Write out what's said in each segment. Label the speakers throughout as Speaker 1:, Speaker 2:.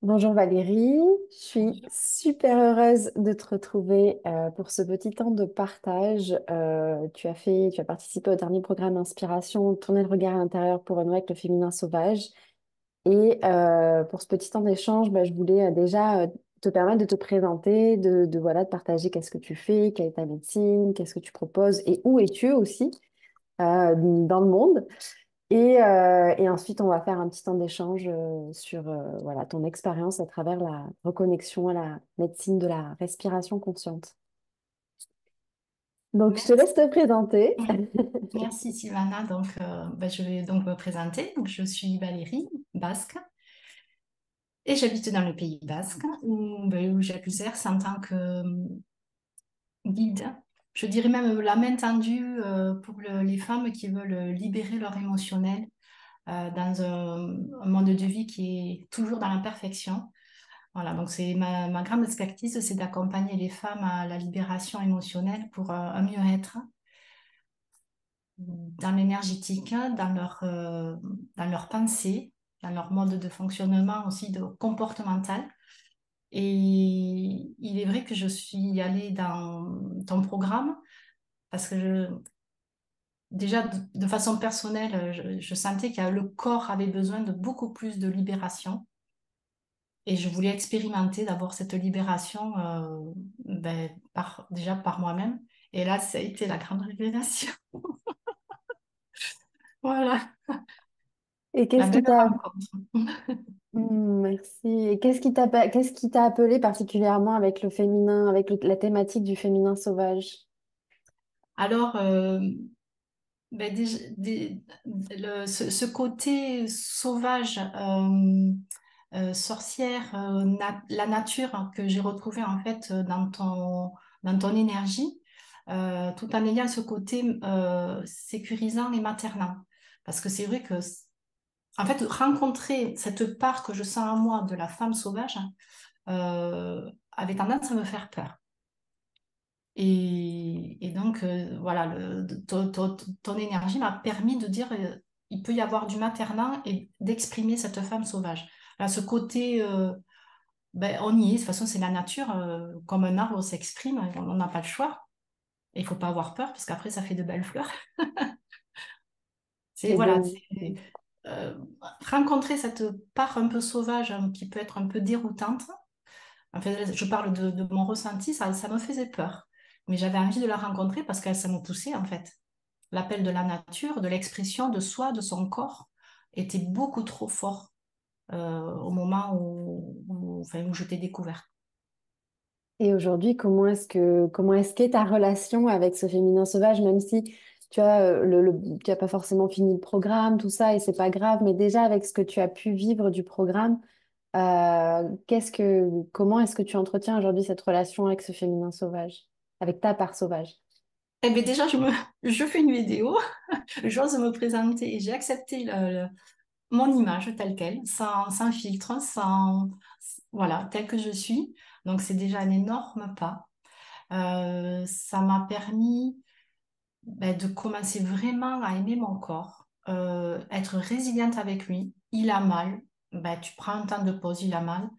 Speaker 1: Bonjour Valérie, je suis super heureuse de te retrouver pour ce petit temps de partage. Tu as participé au dernier programme Inspiration, Tourner le regard à l'intérieur pour renouer avec le féminin sauvage. Et pour ce petit temps d'échange, je voulais déjà te permettre de te présenter, voilà, de partager qu'est-ce que tu fais, quelle est ta médecine, qu'est-ce que tu proposes et où es-tu aussi dans le monde. Et ensuite, on va faire un petit temps d'échange sur voilà, ton expérience à travers la reconnexion à la médecine de la respiration consciente. Donc, je te
Speaker 2: Merci.
Speaker 1: laisse te présenter.
Speaker 2: Merci Sylvana. Donc, je vais donc me présenter. Donc, je suis Valérie, basque, et j'habite dans le Pays basque où j'exerce en tant que guide. Je dirais même la main tendue pour les femmes qui veulent libérer leur émotionnel dans un mode de vie qui est toujours dans l'imperfection. Voilà, donc c'est ma grande expertise, c'est d'accompagner les femmes à la libération émotionnelle pour un mieux-être dans l'énergétique, dans leur pensée, dans leur mode de fonctionnement aussi de comportemental. Et il est vrai que je suis allée dans ton programme parce que déjà de façon personnelle, je sentais que le corps avait besoin de beaucoup plus de libération. Et je voulais expérimenter d'abord cette libération déjà par moi-même. Et là, ça a été la grande révélation. Voilà,
Speaker 1: Et
Speaker 2: la
Speaker 1: qu'est-ce
Speaker 2: belle
Speaker 1: qui t'a
Speaker 2: rencontre.
Speaker 1: Merci. Et qu'est-ce qui t'a appelé particulièrement avec le féminin, avec la thématique du féminin sauvage?
Speaker 2: Alors, ce côté sauvage, sorcière, la nature que j'ai retrouvé en fait dans ton énergie, tout en ayant ce côté sécurisant et maternant. Parce que c'est vrai que, en fait, rencontrer cette part que je sens en moi de la femme sauvage avait tendance à me faire peur. Et donc, voilà, ton énergie m'a permis de dire, il peut y avoir du maternant et d'exprimer cette femme sauvage. Là, ce côté, on y est, de toute façon, c'est la nature, comme un arbre s'exprime, on n'a pas le choix. Et il faut pas avoir peur, parce qu'après, ça fait de belles fleurs. C'est,
Speaker 1: Et
Speaker 2: voilà,
Speaker 1: donc,
Speaker 2: c'est, euh, rencontrer cette part un peu sauvage, qui peut être un peu déroutante. En fait, je parle de mon ressenti, ça me faisait peur. Mais j'avais envie de la rencontrer parce que ça me poussait, en fait. L'appel de la nature, de l'expression de soi, de son corps, était beaucoup trop fort au moment où je t'ai découverte.
Speaker 1: et aujourd'hui, comment est-ce qu'est ta relation avec ce féminin sauvage, même si tu as pas forcément fini le programme, tout ça, et c'est pas grave, mais déjà avec ce que tu as pu vivre du programme, comment est-ce que tu entretiens aujourd'hui cette relation avec ce féminin sauvage, avec ta part sauvage?
Speaker 2: Eh bien, déjà, je fais une vidéo, j'ose me présenter et j'ai accepté mon image telle qu'elle, sans filtre, voilà, telle que je suis. Donc, c'est déjà un énorme pas. Ça m'a permis de commencer vraiment à aimer mon corps, être résiliente avec lui. Il a mal, tu prends un temps de pause, il a mal.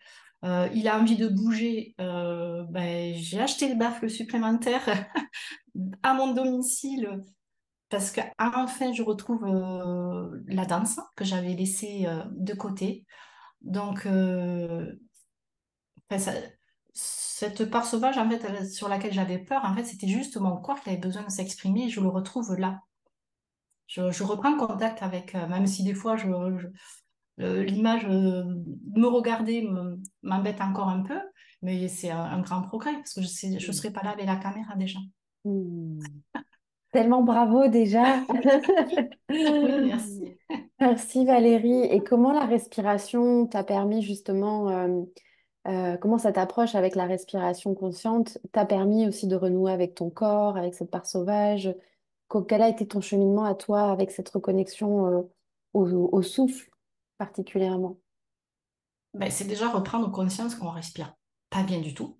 Speaker 2: Il a envie de bouger, j'ai acheté le baffle supplémentaire à mon domicile parce que enfin je retrouve la danse que j'avais laissée de côté. Donc, enfin, cette part sauvage en fait, sur laquelle j'avais peur, en fait, c'était juste mon corps qui avait besoin de s'exprimer et je le retrouve là. Je reprends contact avec, même si des fois l'image me regarder m'embête encore un peu, mais c'est un grand progrès parce que je serais pas là avec la caméra déjà.
Speaker 1: Hmm. Tellement bravo déjà.
Speaker 2: Oui, merci.
Speaker 1: Merci Valérie. Et comment la respiration t'a permis justement, comment cette approche avec la respiration consciente t'a permis aussi de renouer avec ton corps, avec cette part sauvage? Quel a été ton cheminement à toi avec cette reconnexion, au souffle particulièrement?
Speaker 2: C'est déjà reprendre conscience qu'on respire pas bien du tout.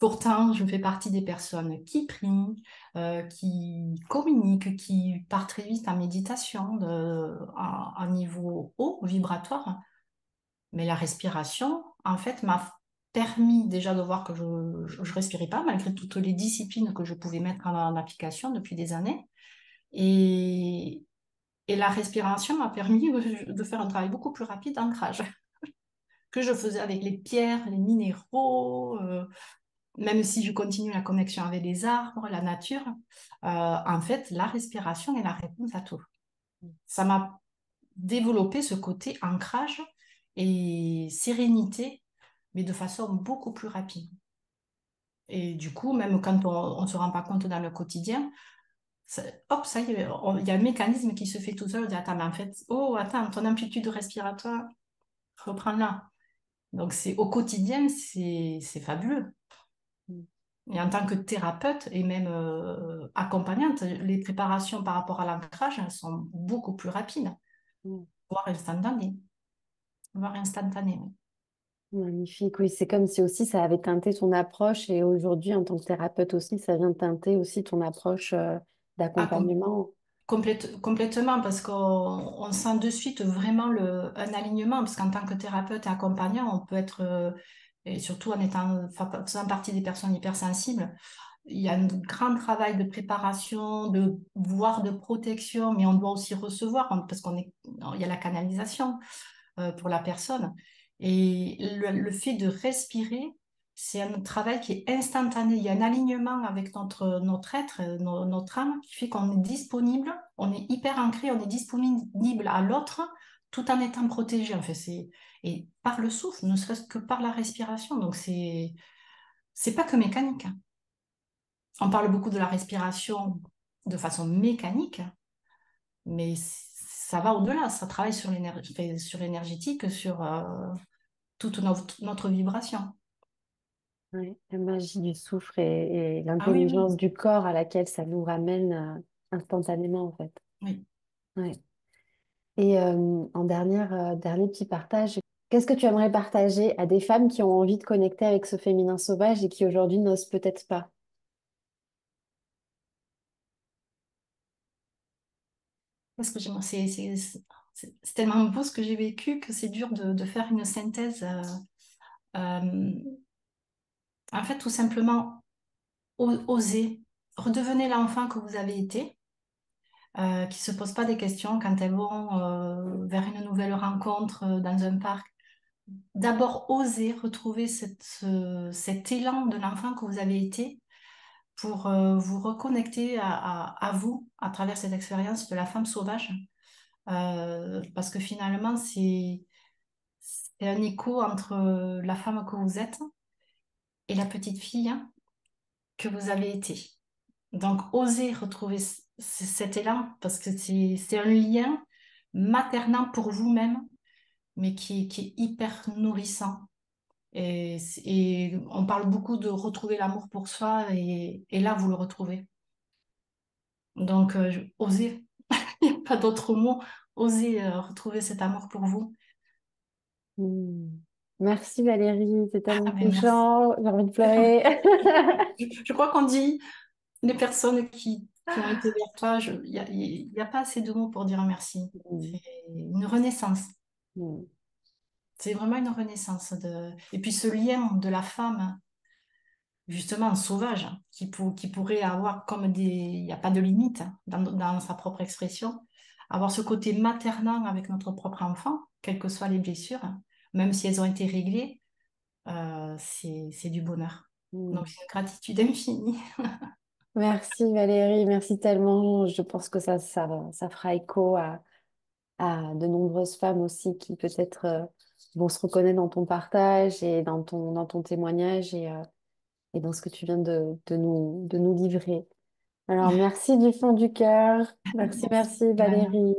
Speaker 2: Pourtant, je fais partie des personnes qui prient, qui communiquent, qui partent très vite en méditation à un niveau haut, vibratoire. Mais la respiration, en fait, m'a permis déjà de voir que je respirais pas, malgré toutes les disciplines que je pouvais mettre en application depuis des années. Et, et la respiration m'a permis de faire un travail beaucoup plus rapide d'ancrage que je faisais avec les pierres, les minéraux, même si je continue la connexion avec les arbres, la nature. En fait, la respiration est la réponse à tout. Ça m'a développé ce côté ancrage et sérénité, mais de façon beaucoup plus rapide. Et du coup, même quand on ne se rend pas compte dans le quotidien, hop, ça y est, il y a un mécanisme qui se fait tout seul. On dit, attends, mais en fait, oh, attends, ton amplitude respiratoire, reprends-la. Donc, c'est au quotidien, c'est fabuleux.
Speaker 1: Mm.
Speaker 2: Et en tant que thérapeute et même accompagnante, les préparations par rapport à l'ancrage elles sont beaucoup plus rapides,
Speaker 1: Mm.
Speaker 2: voire instantanées. Voire instantanées, oui.
Speaker 1: Magnifique, oui, c'est comme si aussi ça avait teinté ton approche et aujourd'hui, en tant que thérapeute aussi, ça vient teinter aussi ton approche
Speaker 2: Ah,
Speaker 1: d'accompagnement.
Speaker 2: complètement, parce qu'on sent de suite vraiment un alignement, parce qu'en tant que thérapeute et accompagnant, on peut être, et surtout en étant, faisant partie des personnes hypersensibles, il y a un grand travail de préparation, voire de protection, mais on doit aussi recevoir, parce il y a la canalisation pour la personne. Et le fait de respirer, c'est un travail qui est instantané. Il y a un alignement avec notre être, notre âme, qui fait qu'on est disponible, on est hyper ancré, on est disponible à l'autre tout en étant protégé. En fait, et par le souffle, ne serait-ce que par la respiration. Donc, c'est pas que mécanique, hein. On parle beaucoup de la respiration de façon mécanique, mais ça va au-delà. Ça travaille sur l'énergie, sur l'énergétique, sur toute notre vibration.
Speaker 1: Ouais, la magie du souffle et
Speaker 2: Ah oui, oui,
Speaker 1: l'intelligence du corps à laquelle ça nous ramène instantanément, en fait.
Speaker 2: oui.
Speaker 1: Ouais. Et en dernier petit partage, qu'est-ce que tu aimerais partager à des femmes qui ont envie de connecter avec ce féminin sauvage et qui aujourd'hui n'osent peut-être pas?
Speaker 2: Parce que c'est tellement beau ce que j'ai vécu que c'est dur de faire une synthèse. Euh, en fait, tout simplement, oser. Redevenez l'enfant que vous avez été, qui se pose pas des questions quand elles vont vers une nouvelle rencontre dans un parc. D'abord, oser retrouver cet élan de l'enfant que vous avez été pour vous reconnecter à vous à travers cette expérience de la femme sauvage. Parce que finalement, c'est un écho entre la femme que vous êtes et la petite fille que vous avez été. Donc, osez retrouver cet élan parce que c'est un lien maternant pour vous-même, mais qui est hyper nourrissant. Et on parle beaucoup de retrouver l'amour pour soi et là, vous le retrouvez. Donc, osez, il n'y a pas d'autre mot, osez retrouver cet amour pour vous.
Speaker 1: Hmm. Merci Valérie, c'est tellement
Speaker 2: Ah ben merci.
Speaker 1: touchant, j'ai envie de pleurer.
Speaker 2: Je crois qu'on dit les personnes qui ont été vers toi, il y a pas assez de mots pour dire merci.
Speaker 1: Hmm.
Speaker 2: C'est une renaissance.
Speaker 1: Hmm.
Speaker 2: C'est vraiment une renaissance. Et puis ce lien de la femme, justement, sauvage, qui pourrait avoir comme des... Il n'y a pas de limite dans sa propre expression. Avoir ce côté maternant avec notre propre enfant, quelles que soient les blessures, même si elles ont été réglées, c'est du bonheur. Donc
Speaker 1: Hmm.
Speaker 2: c'est une gratitude infinie.
Speaker 1: Merci Valérie, merci tellement. Je pense que ça fera écho à de nombreuses femmes aussi qui peut-être vont se reconnaître dans ton partage et dans ton témoignage et dans ce que tu viens de nous livrer. Alors merci du fond du cœur. Merci,
Speaker 2: Merci,
Speaker 1: merci
Speaker 2: Johanna.
Speaker 1: Valérie.